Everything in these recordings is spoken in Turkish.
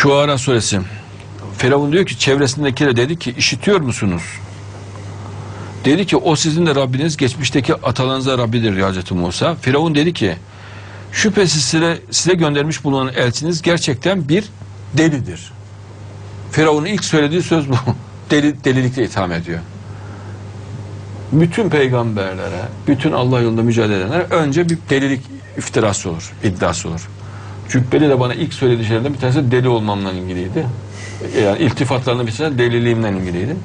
Şuara suresi. Firavun diyor ki çevresindekilere dedi ki işitiyor musunuz? Dedi ki o sizin de Rabbiniz, geçmişteki atalarınıza Rabbidir diyor Hazreti Musa. Firavun dedi ki şüphesiz size göndermiş bulunan elçiniz gerçekten bir delidir. Firavun'un ilk söylediği söz bu. Delilikle itham ediyor. Bütün peygamberlere, bütün Allah yolunda mücadele edenlere önce bir delilik iftirası olur, iddiası olur. Cübbeli de bana ilk söylediği şeylerden bir tanesi deli olmamla ilgiliydi. Yani iltifatlarından bir tanesi deliliğimle ilgiliydi.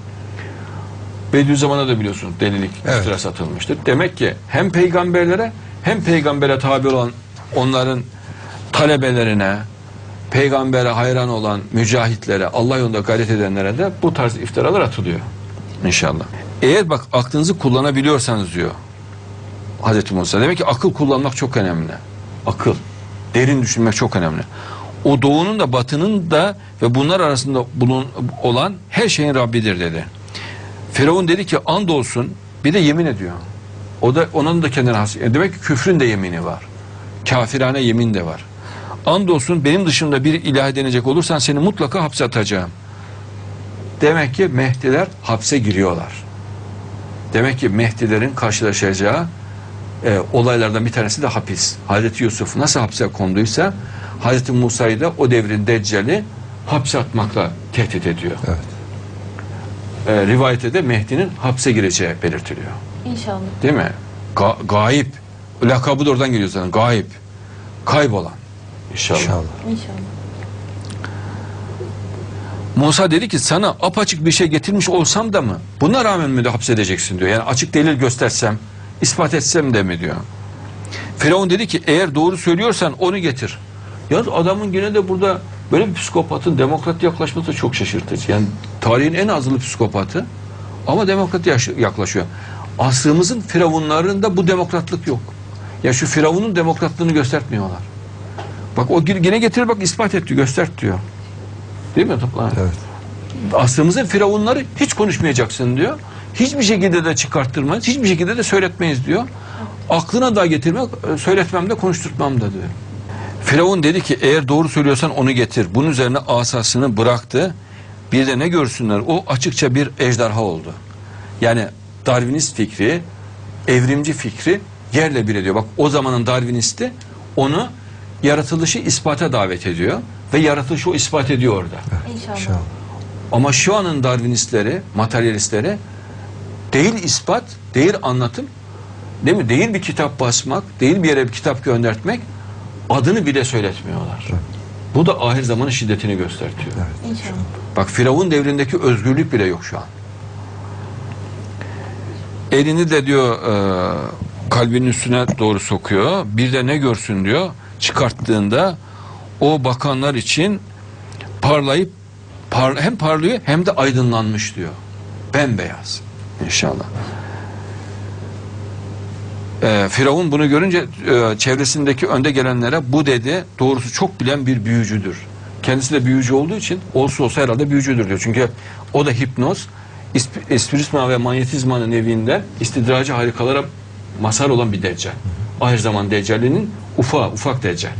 Bediüzzaman'a da biliyorsunuz delilik iftirası atılmıştır. Demek ki hem peygamberlere hem peygambere tabi olan onların talebelerine, peygambere hayran olan mücahitlere, Allah yolunda gayret edenlere de bu tarz iftiralar atılıyor. İnşallah. Eğer bak aklınızı kullanabiliyorsanız diyor Hazreti Musa. Demek ki akıl kullanmak çok önemli. Akıl. Derin düşünmek çok önemli. O doğunun da batının da ve bunlar arasında olan her şeyin Rabbidir dedi. Firavun dedi ki andolsun, bir de yemin ediyor. Onun da kendine has. Demek ki küfrün de yemini var. Kafirane yemin de var. Andolsun benim dışımda bir ilah denecek olursan seni mutlaka hapse atacağım. Demek ki Mehdiler hapse giriyorlar. Demek ki Mehdilerin karşılaşacağı olaylardan bir tanesi de hapis. Hazreti Yusuf nasıl hapse konduysa Hazreti Musa'yı da o devrin Deccal'i hapse atmakla tehdit ediyor. Evet. Rivayette de Mehdi'nin hapse gireceği belirtiliyor. İnşallah. Değil mi? Gayip. Lakabı da oradan geliyor zaten. Gayip. Kaybolan. İnşallah. İnşallah. Musa dedi ki sana apaçık bir şey getirmiş olsam da mı? Buna rağmen mi de hapsedeceksin diyor. Yani açık delil göstersem, ispat etsem de mi diyor. Firavun dedi ki eğer doğru söylüyorsan onu getir. Yalnız adamın yine de burada böyle bir psikopatın demokrat yaklaşması çok şaşırtıcı. Yani tarihin en azılı psikopatı ama demokrat yaklaşıyor. Asrımızın firavunlarında bu demokratlık yok. Ya şu firavunun demokratlığını göstermiyorlar. Bak o yine getirir bak ispat et diyor, göstert diyor. Değil mi? Evet. Asrımızın firavunları hiç konuşmayacaksın diyor. Hiçbir şekilde de çıkarttırmayız, hiçbir şekilde de söyletmeyiz diyor. Aklına da getirmek, söyletmem de konuşturtmam da diyor. Firavun dedi ki eğer doğru söylüyorsan onu getir. Bunun üzerine asasını bıraktı. Bir de ne görsünler? O açıkça bir ejderha oldu. Yani Darwinist fikri, evrimci fikri yerle bir ediyor. Bak o zamanın Darwinisti onu yaratılışı ispata davet ediyor. Ve yaratılışı o ispat ediyor orada. İnşallah. Ama şu anın Darwinistleri, materyalistleri değil ispat, değil anlatım, değil mi? Değil bir kitap basmak, değil bir yere bir kitap göndertmek, adını bile söyletmiyorlar. Evet. Bu da ahir zamanın şiddetini gösteriyor. Evet. İnşallah. Bak Firavun devrindeki özgürlük bile yok şu an. Elini de diyor kalbinin üstüne doğru sokuyor. Bir de ne görsün diyor. Çıkarttığında o bakanlar için parlayıp hem parlıyor hem de aydınlanmış diyor. Bembeyaz. İnşallah. Firavun bunu görünce çevresindeki önde gelenlere bu dedi doğrusu çok bilen bir büyücüdür. Kendisi de büyücü olduğu için olsa herhalde büyücüdür diyor. Çünkü o da hipnoz, espiritüel ve manyetizmanın evinde istidracı harikalara mazhar olan bir deccal. Ahir zaman deccalinin ufak deccal.